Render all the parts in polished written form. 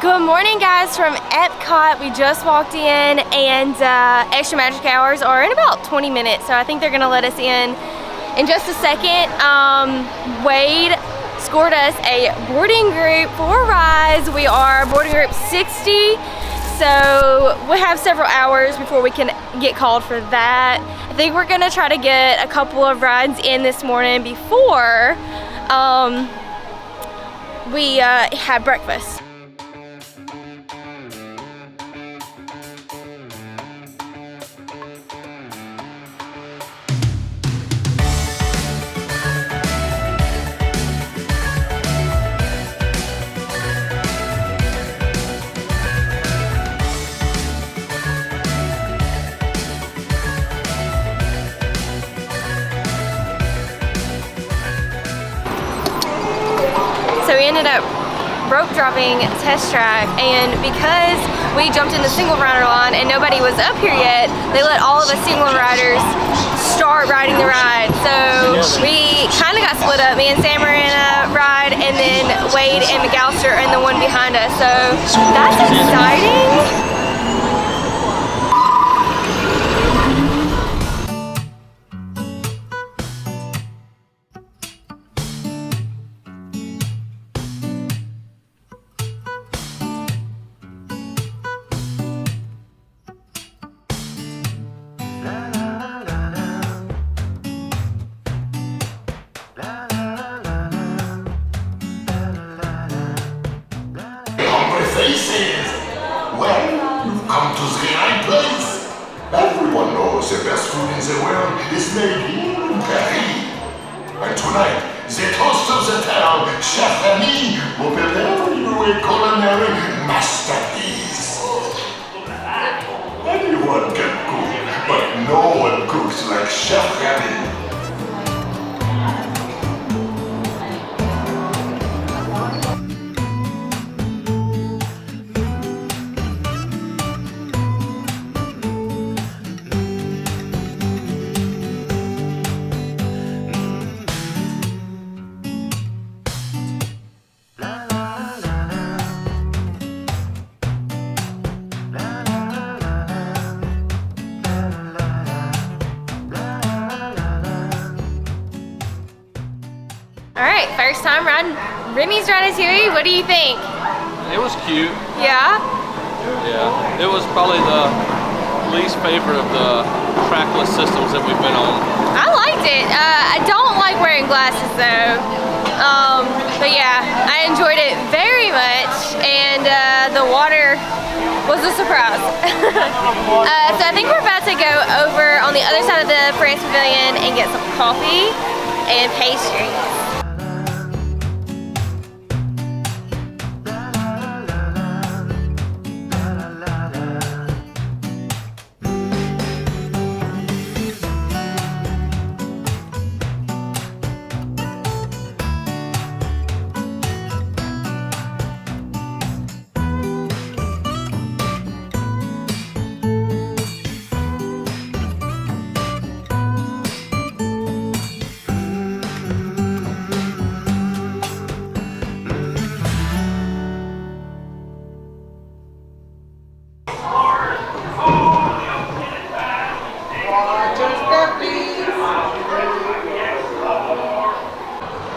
Good morning, guys, from Epcot. We just walked in, and extra magic hours are in about 20 minutes, so I think they're gonna let us in just a second. Wade scored us a boarding group for rides. We are boarding group 60, so we have several hours before we can get called for that. I think we're gonna try to get a couple of rides in this morning before we have breakfast. So we ended up rope dropping test track, and because we jumped in the single rider line and nobody was up here yet, they let all of us single riders start riding the ride. So we kind of got split up. Me and Sam are in a ride, and then Wade and McAllister are in the one behind us. So that's exciting. Well, you've come to the right place. Everyone knows the best food in the world is made here in Paris. And tonight, the toast of the town, Chef Remy, will prepare you a culinary masterpiece. Anyone can cook, but no one cooks like Chef Remy. Alright, first time riding Remy's Ratatouille. What do you think? It was cute. Yeah? Yeah. It was probably the least favorite of the trackless systems that we've been on. I liked it. I don't like wearing glasses though. But yeah, I enjoyed it very much, and the water was a surprise. So I think we're about to go over on the other side of the France Pavilion and get some coffee and pastries.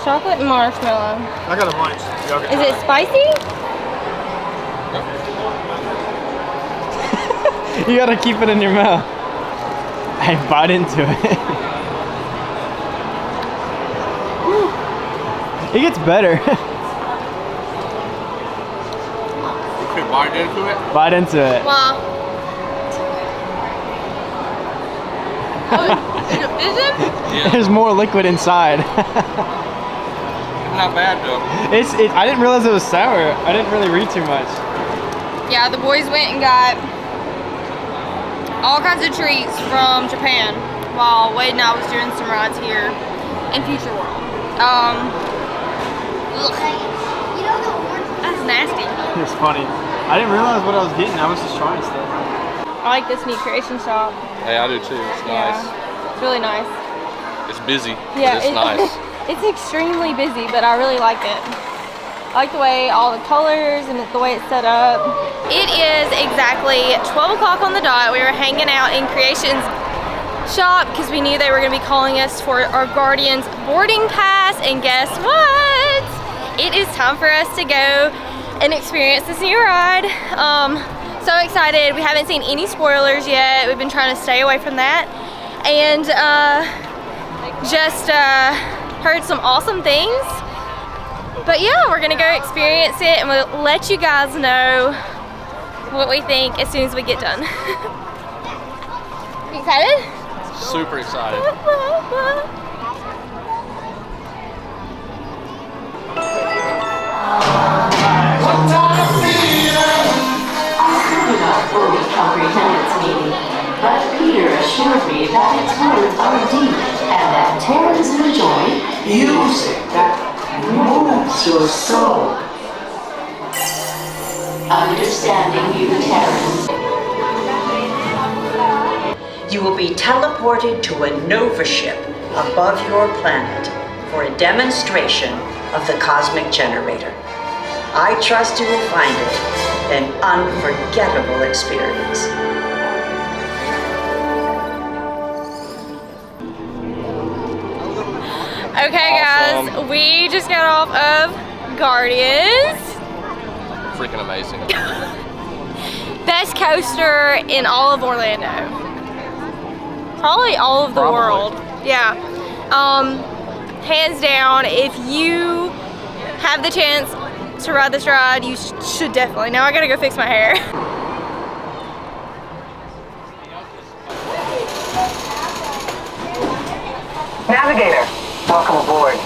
Chocolate and marshmallow. I got a bunch. Is it spicy? You gotta keep it in your mouth. I bite into it. It gets better. You could bite into it? Bite into it. Wow. Oh, is it? Yeah. There's more liquid inside. Not bad though. I didn't realize it was sour. I didn't really read too much. Yeah, the boys went and got all kinds of treats from Japan while Wade and I was doing some rides here in Future World. Ugh. That's nasty. It's funny. I didn't realize what I was getting. I was just trying stuff. I like this new creation shop. Hey, I do too. It's nice. Yeah, it's really nice. It's busy, Yeah, but it's nice. It's extremely busy, but I really like it. I like the way all the colors and the way it's set up. It is exactly 12 o'clock on the dot. We were hanging out in Creations shop because we knew they were going to be calling us for our Guardians boarding pass, and guess what? It is time for us to go and experience this new ride. So excited. We haven't seen any spoilers yet. We've been trying to stay away from that, and just heard some awesome things. But yeah, we're gonna go experience it, and we'll let you guys know what we think as soon as we get done. You excited? Super excited. fully comprehend its meaning, but Peter assured me that its words are deep and that Terrans enjoy music that moves your soul. Understanding you, Terrans. You will be teleported to a Nova ship above your planet for a demonstration of the cosmic generator. I trust you will find it an unforgettable experience. Okay, guys, Awesome. we just got off of Guardians. Freaking amazing. Best coaster in all of Orlando. Probably all of the Probably. world. Yeah. Hands down, if you have the chance to ride this ride, you should definitely. Now I gotta go fix my hair. Navigator, welcome aboard.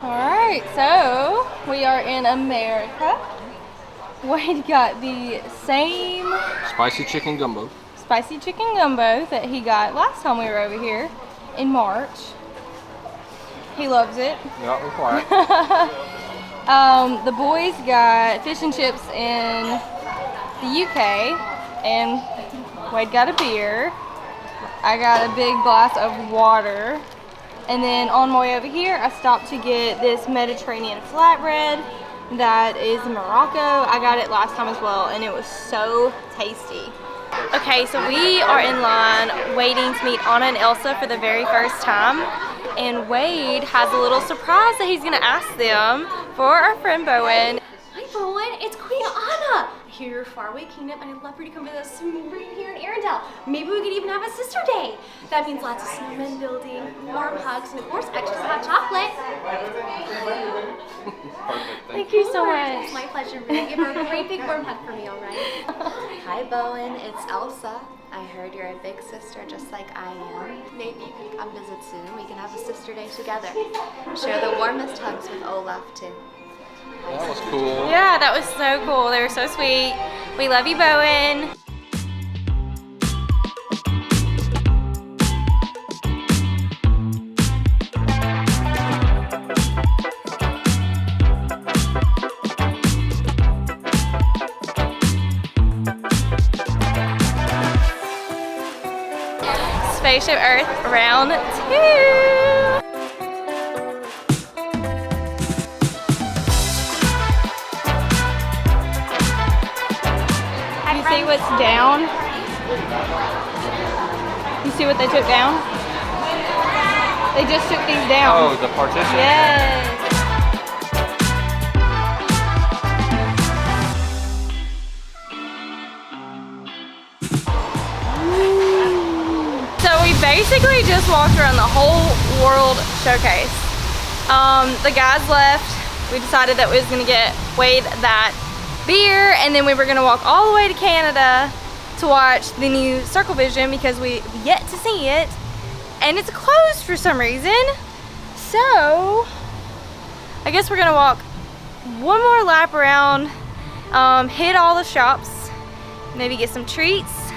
Alright, so we are in America. Wade got the same Spicy chicken gumbo. spicy chicken gumbo that he got last time we were over here in March. He loves it. Not required. The boys got fish and chips in the UK, and Wade got a beer. I got a big glass of water. And then on my way over here, I stopped to get this Mediterranean flatbread that is in Morocco. I got it last time as well, and it was so tasty. Okay, so we are in line waiting to meet Anna and Elsa for the very first time. And Wade has a little surprise that he's gonna ask them for our friend Bowen. Hi Bowen, it's Queen Anna. I hear you're far away kingdom and I'd love for you to come with us right here in Arendelle. Maybe we could even have a sister day. That means lots of snowmen building, warm hugs, and of course extra hot chocolate. Perfect. Thank you so It's much. my pleasure. Really give her a great big warm hug for me, all right? Hi Bowen, it's Elsa. I heard you're a big sister just like I am. Maybe you can come visit soon. We can have a sister day together. Share the warmest hugs with Olaf too. That was cool. Yeah, that was so cool. They were so sweet. We love you, Bowen. Spaceship Earth round 2. You see what's down? You see what they took down? They just took these down. Oh, the partition? Yes. So we basically just walked around the whole world showcase. The guys left. We decided that we was gonna get Wade that beer, and then we were gonna walk all the way to Canada to watch the new Circle Vision because we've yet to see it, and it's closed for some reason. So I guess we're gonna walk one more lap around, hit all the shops, maybe get some treats,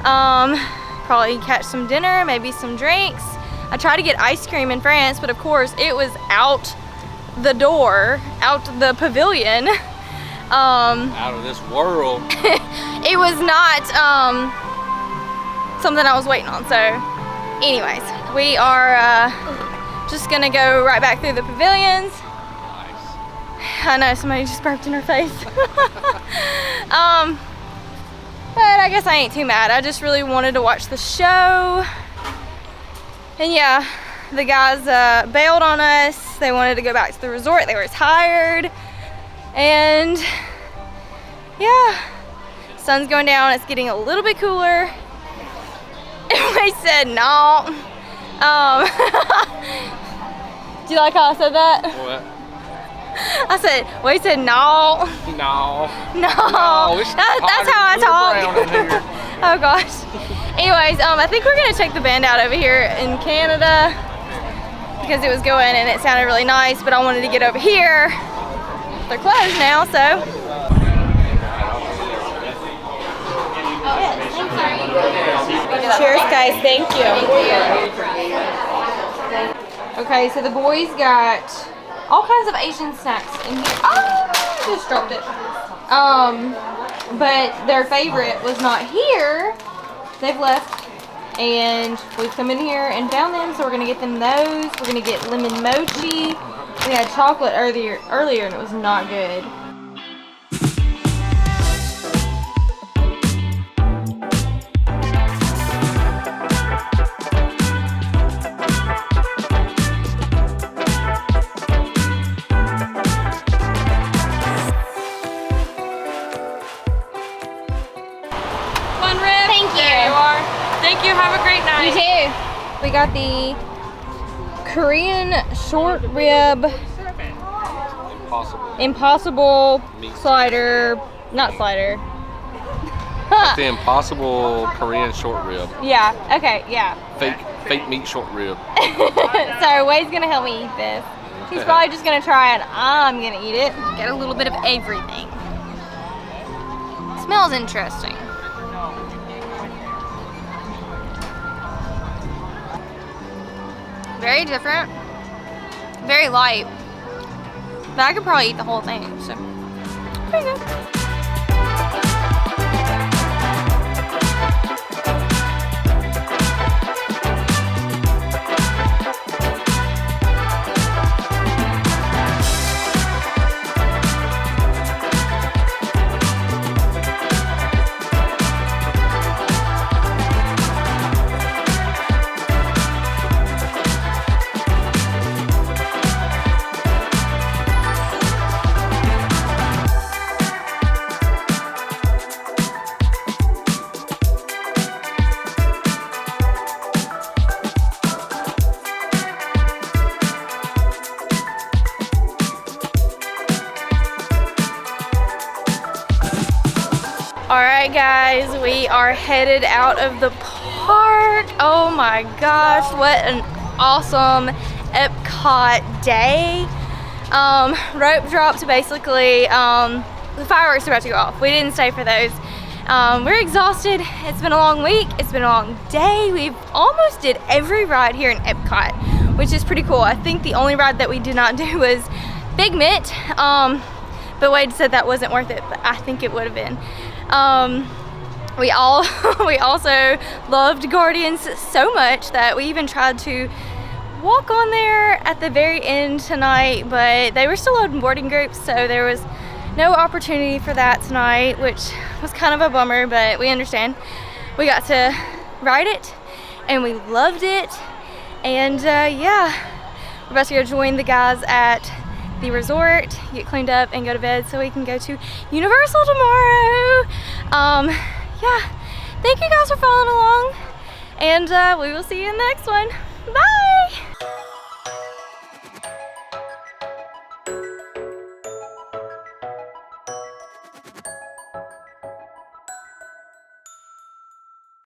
probably catch some dinner, maybe some drinks. I tried to get ice cream in France, but of course it was out the door, out the pavilion. Out of this world. It was not something I was waiting on. So anyways, we are just gonna go right back through the pavilions. Nice. I know, somebody just burped in her face. But I guess I ain't too mad. I just really wanted to watch the show. And yeah, the guys bailed on us. They wanted to go back to the resort. They were tired. And yeah, sun's going down. It's getting a little bit cooler. And we said no. Do you like how I said that? What? I said, we said no. No. No. That's how I talk. Oh gosh. Anyways, I think we're gonna check the band out over here in Canada because it was going and it sounded really nice, but I wanted to get over here. They're closed now, so. Cheers, guys. Thank you. Okay, so the boys got all kinds of Asian snacks in here. Oh, just dropped it. But their favorite was not here. They've left, and we've come in here and found them, so we're gonna get them those. We're gonna get lemon mochi. We had chocolate earlier, and it was not good. Thank you. Have a great night. You too. We got the Korean short rib impossible slider, not slider. Like the impossible Korean short rib. Yeah, okay, yeah. Fake meat short rib. So Wade's gonna help me eat this. He's probably just gonna try it. I'm gonna eat it. Get a little bit of everything. Smells interesting. Very different, very light, but I could probably eat the whole thing, so pretty good. Alright guys, we are headed out of the park. Oh my gosh, what an awesome Epcot day. Rope dropped basically. The fireworks are about to go off. We didn't stay for those. We're exhausted. It's been a long week. It's been a long day. We've almost did every ride here in Epcot, which is pretty cool. I think the only ride that we did not do was Figment. But Wade said that wasn't worth it, but I think it would have been. We also loved Guardians so much that we even tried to walk on there at the very end tonight, but they were still on boarding groups, so there was no opportunity for that tonight, which was kind of a bummer, but we understand. We got to ride it and we loved it, and yeah, we're about to go join the guys at the resort, get cleaned up and go to bed so we can go to Universal tomorrow. Yeah, thank you guys for following along, and we will see you in the next one. Bye.